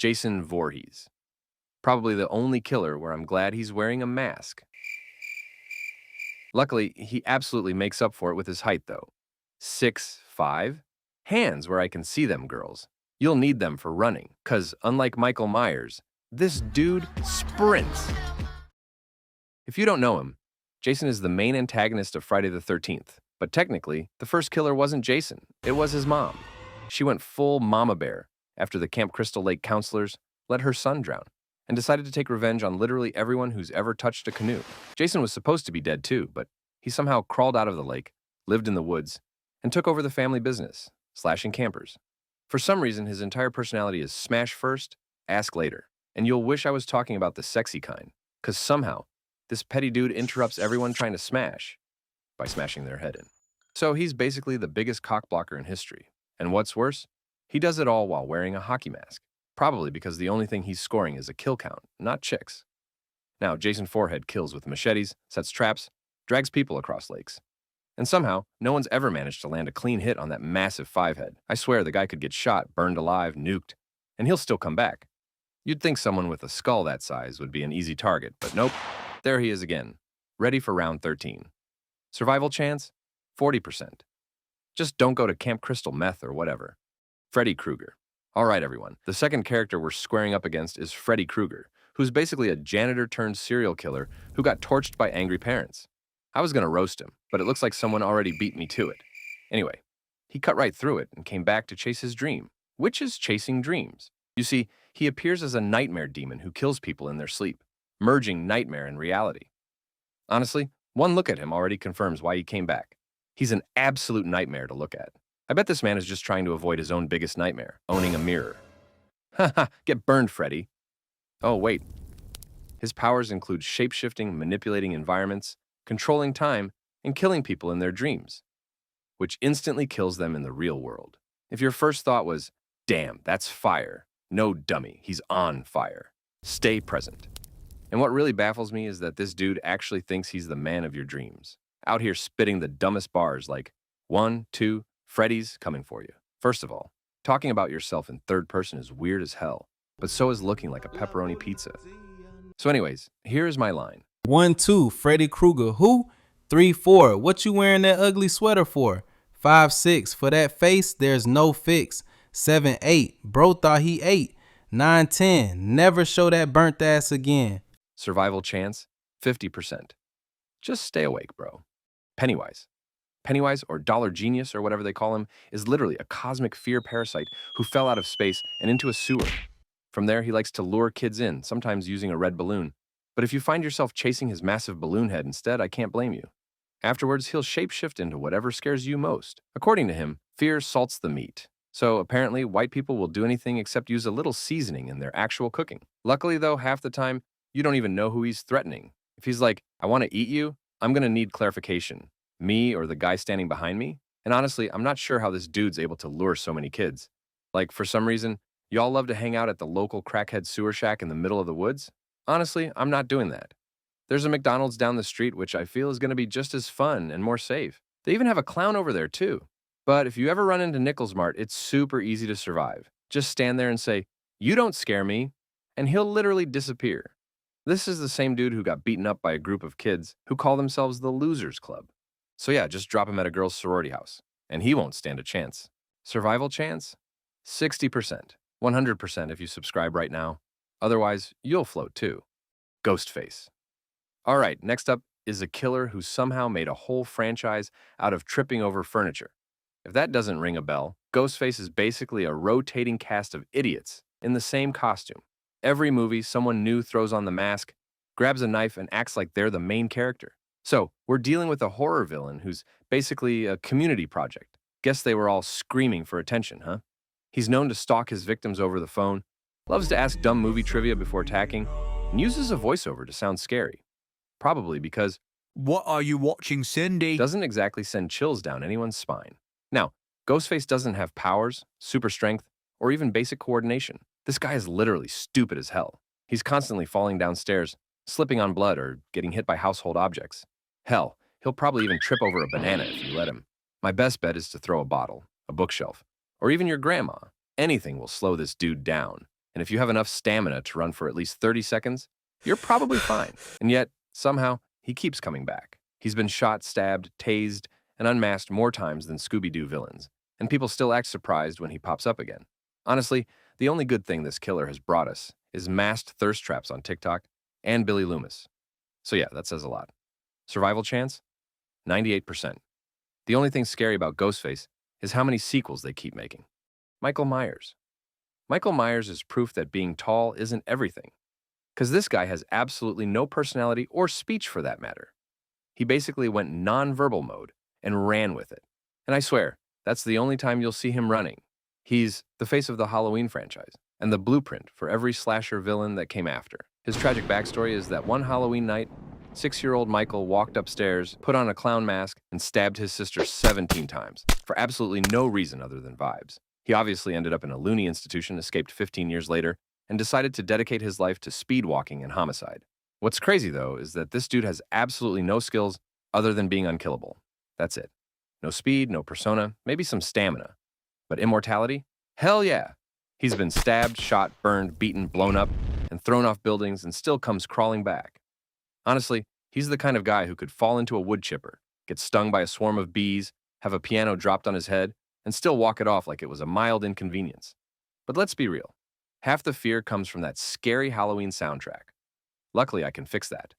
Jason Voorhees. Probably the only killer where I'm glad he's wearing a mask. Luckily, he absolutely makes up for it with his height, though. 6'5". Hands where I can see them, girls. You'll need them for running, 'cause unlike Michael Myers, this dude sprints. If you don't know him, Jason is the main antagonist of Friday the 13th. But technically, the first killer wasn't Jason, it was his mom. She went full mama bear after the Camp Crystal Lake counselors let her son drown and decided to take revenge on literally everyone who's ever touched a canoe. Jason was supposed to be dead too, but he somehow crawled out of the lake, lived in the woods, and took over the family business, slashing campers. For some reason, his entire personality is smash first, ask later. And you'll wish I was talking about the sexy kind, 'cause somehow, this petty dude interrupts everyone trying to smash by smashing their head in. So he's basically the biggest cockblocker in history. And what's worse, he does it all while wearing a hockey mask. Probably because the only thing he's scoring is a kill count, not chicks. Now, Jason Forehead kills with machetes, sets traps, drags people across lakes. And somehow, no one's ever managed to land a clean hit on that massive five-head. I swear the guy could get shot, burned alive, nuked, and he'll still come back. You'd think someone with a skull that size would be an easy target, but nope. There he is again, ready for round 13. Survival chance? 40%. Just don't go to Camp Crystal Meth or whatever. Freddy Krueger. All right, everyone. The second character we're squaring up against is Freddy Krueger, who's basically a janitor turned serial killer who got torched by angry parents. I was gonna roast him, but it looks like someone already beat me to it. Anyway, he cut right through it and came back to chase his dream, which is chasing dreams. You see, he appears as a nightmare demon who kills people in their sleep, merging nightmare and reality. Honestly, one look at him already confirms why he came back. He's an absolute nightmare to look at. I bet this man is just trying to avoid his own biggest nightmare, owning a mirror. Haha, get burned, Freddy. Oh, wait. His powers include shape-shifting, manipulating environments, controlling time, and killing people in their dreams, which instantly kills them in the real world. If your first thought was, damn, that's fire, no dummy, he's on fire. Stay present. And what really baffles me is that this dude actually thinks he's the man of your dreams. Out here spitting the dumbest bars like, 1, 2, Freddy's coming for you. First of all, talking about yourself in third person is weird as hell, but so is looking like a pepperoni pizza. So anyways, here is my line. 1, 2, Freddy Krueger. Who? 3, 4. What you wearing that ugly sweater for? 5, 6. For that face, there's no fix. 7, 8. Bro thought he ate. 9, 10. Never show that burnt ass again. Survival chance, 50%. Just stay awake, bro. Pennywise. Pennywise, or Dollar Genius, or whatever they call him, is literally a cosmic fear parasite who fell out of space and into a sewer. From there, he likes to lure kids in, sometimes using a red balloon. But if you find yourself chasing his massive balloon head instead, I can't blame you. Afterwards, he'll shapeshift into whatever scares you most. According to him, fear salts the meat. So apparently, white people will do anything except use a little seasoning in their actual cooking. Luckily, though, half the time, you don't even know who he's threatening. If he's like, I want to eat you, I'm going to need clarification. Me or the guy standing behind me? And honestly, I'm not sure how this dude's able to lure so many kids. Like, for some reason, y'all love to hang out at the local crackhead sewer shack in the middle of the woods? Honestly, I'm not doing that. There's a McDonald's down the street which I feel is going to be just as fun and more safe. They even have a clown over there too. But if you ever run into Nichols Mart, it's super easy to survive. Just stand there and say, "You don't scare me," and he'll literally disappear. This is the same dude who got beaten up by a group of kids who call themselves the Losers Club. So yeah, just drop him at a girl's sorority house, and he won't stand a chance. Survival chance? 60%. 100% if you subscribe right now. Otherwise, you'll float too. Ghostface. All right, next up is a killer who somehow made a whole franchise out of tripping over furniture. If that doesn't ring a bell, Ghostface is basically a rotating cast of idiots in the same costume. Every movie, someone new throws on the mask, grabs a knife, and acts like they're the main character. So, we're dealing with a horror villain who's basically a community project. Guess they were all screaming for attention, huh? He's known to stalk his victims over the phone, loves to ask dumb movie trivia before attacking, and uses a voiceover to sound scary. Probably because "What are you watching, Cindy?" doesn't exactly send chills down anyone's spine. Now, Ghostface doesn't have powers, super strength, or even basic coordination. This guy is literally stupid as hell. He's constantly falling downstairs, slipping on blood, or getting hit by household objects. Hell, he'll probably even trip over a banana if you let him. My best bet is to throw a bottle, a bookshelf, or even your grandma. Anything will slow this dude down. And if you have enough stamina to run for at least 30 seconds, you're probably fine. And yet, somehow, he keeps coming back. He's been shot, stabbed, tased, and unmasked more times than Scooby-Doo villains, and people still act surprised when he pops up again. Honestly, the only good thing this killer has brought us is masked thirst traps on TikTok and Billy Loomis. So yeah, that says a lot. Survival chance? 98%. The only thing scary about Ghostface is how many sequels they keep making. Michael Myers. Michael Myers is proof that being tall isn't everything. Because this guy has absolutely no personality or speech for that matter. He basically went non-verbal mode and ran with it. And I swear, that's the only time you'll see him running. He's the face of the Halloween franchise and the blueprint for every slasher villain that came after. His tragic backstory is that one Halloween night, 6-year-old Michael walked upstairs, put on a clown mask, and stabbed his sister 17 times for absolutely no reason other than vibes. He obviously ended up in a loony institution, escaped 15 years later, and decided to dedicate his life to speed walking and homicide. What's crazy, though, is that this dude has absolutely no skills other than being unkillable. That's it. No speed, no persona, maybe some stamina. But immortality? Hell yeah! He's been stabbed, shot, burned, beaten, blown up, and thrown off buildings and still comes crawling back. Honestly, he's the kind of guy who could fall into a wood chipper, get stung by a swarm of bees, have a piano dropped on his head, and still walk it off like it was a mild inconvenience. But let's be real. Half the fear comes from that scary Halloween soundtrack. Luckily, I can fix that.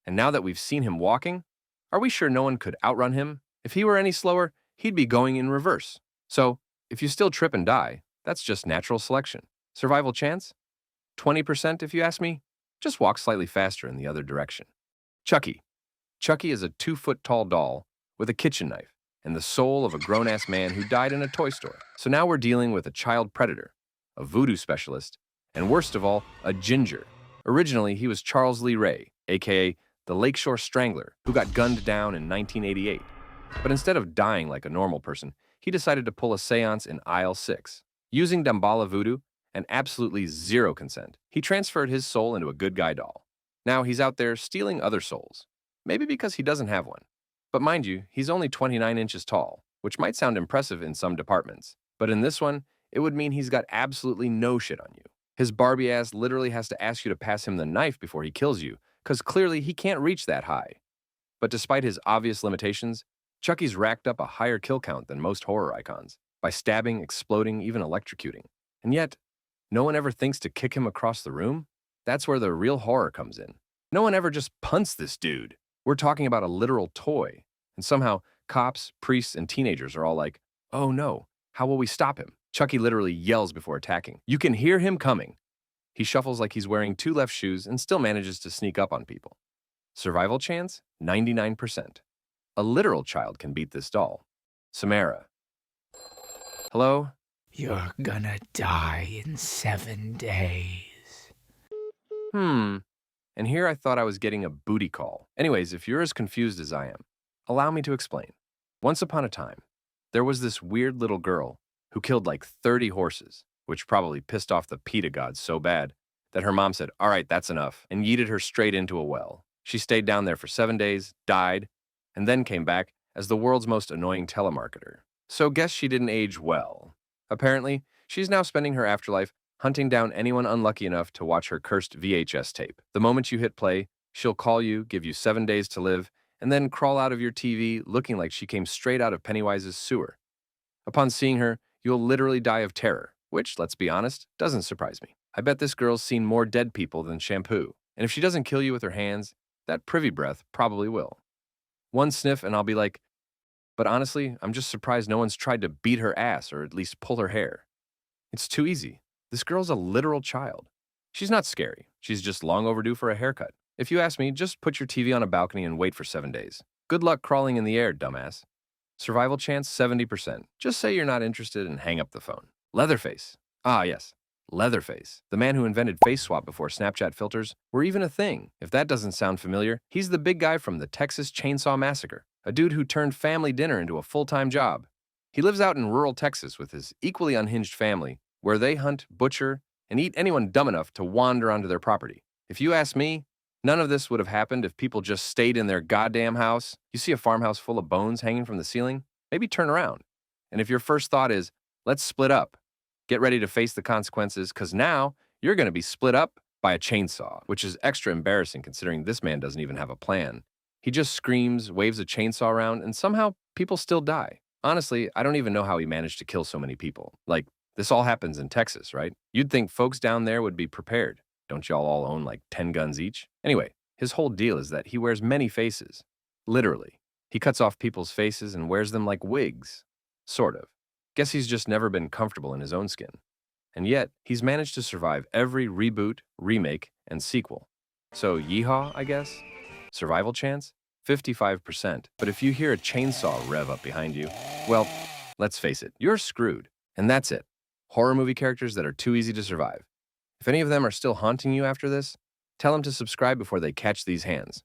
And now that we've seen him walking, are we sure no one could outrun him? If he were any slower, he'd be going in reverse. So, if you still trip and die, that's just natural selection. Survival chance? 20% if you ask me. Just walk slightly faster in the other direction. Chucky. Chucky is a 2-foot-tall doll with a kitchen knife and the soul of a grown-ass man who died in a toy store. So now we're dealing with a child predator, a voodoo specialist, and worst of all, a ginger. Originally, he was Charles Lee Ray, aka the Lakeshore Strangler, who got gunned down in 1988. But instead of dying like a normal person, he decided to pull a seance in aisle 6. Using Damballa voodoo and absolutely zero consent, he transferred his soul into a good guy doll. Now he's out there stealing other souls. Maybe because he doesn't have one. But mind you, he's only 29 inches tall, which might sound impressive in some departments. But in this one, it would mean he's got absolutely no shit on you. His Barbie ass literally has to ask you to pass him the knife before he kills you, because clearly he can't reach that high. But despite his obvious limitations, Chucky's racked up a higher kill count than most horror icons, by stabbing, exploding, even electrocuting. And yet, no one ever thinks to kick him across the room? That's where the real horror comes in. No one ever just punts this dude. We're talking about a literal toy. And somehow, cops, priests, and teenagers are all like, oh no, how will we stop him? Chucky literally yells before attacking. You can hear him coming. He shuffles like he's wearing 2 left shoes and still manages to sneak up on people. Survival chance? 99%. A literal child can beat this doll. Samara. Hello? You're gonna die in 7 days. And here I thought I was getting a booty call. Anyways, if you're as confused as I am, allow me to explain. Once upon a time, there was this weird little girl who killed like 30 horses, which probably pissed off the PETA gods so bad that her mom said, all right, that's enough, and yeeted her straight into a well. She stayed down there for 7 days, died, and then came back as the world's most annoying telemarketer. So guess she didn't age well. Apparently, she's now spending her afterlife hunting down anyone unlucky enough to watch her cursed VHS tape. The moment you hit play, she'll call you, give you 7 days to live, and then crawl out of your TV looking like she came straight out of Pennywise's sewer. Upon seeing her, you'll literally die of terror, which, let's be honest, doesn't surprise me. I bet this girl's seen more dead people than shampoo, and if she doesn't kill you with her hands, that privy breath probably will. One sniff and I'll be like, but honestly, I'm just surprised no one's tried to beat her ass or at least pull her hair. It's too easy. This girl's a literal child. She's not scary. She's just long overdue for a haircut. If you ask me, just put your TV on a balcony and wait for 7 days. Good luck crawling in the air, dumbass. Survival chance, 70%. Just say you're not interested and hang up the phone. Leatherface. Ah, yes. Leatherface, the man who invented face swap before Snapchat filters were even a thing. If that doesn't sound familiar, he's the big guy from the Texas Chainsaw Massacre, a dude who turned family dinner into a full-time job. He lives out in rural Texas with his equally unhinged family, where they hunt, butcher, and eat anyone dumb enough to wander onto their property. If you ask me, none of this would have happened if people just stayed in their goddamn house. You see a farmhouse full of bones hanging from the ceiling? Maybe turn around. And if your first thought is, let's split up, get ready to face the consequences, because now you're going to be split up by a chainsaw, which is extra embarrassing considering this man doesn't even have a plan. He just screams, waves a chainsaw around, and somehow people still die. Honestly, I don't even know how he managed to kill so many people. Like, this all happens in Texas, right? You'd think folks down there would be prepared. Don't y'all all own like 10 guns each? Anyway, his whole deal is that he wears many faces. Literally. He cuts off people's faces and wears them like wigs. Sort of. Guess he's just never been comfortable in his own skin. And yet, he's managed to survive every reboot, remake, and sequel. So, yeehaw, I guess? Survival chance? 55%. But if you hear a chainsaw rev up behind you, well, let's face it, you're screwed. And that's it. Horror movie characters that are too easy to survive. If any of them are still haunting you after this, tell them to subscribe before they catch these hands.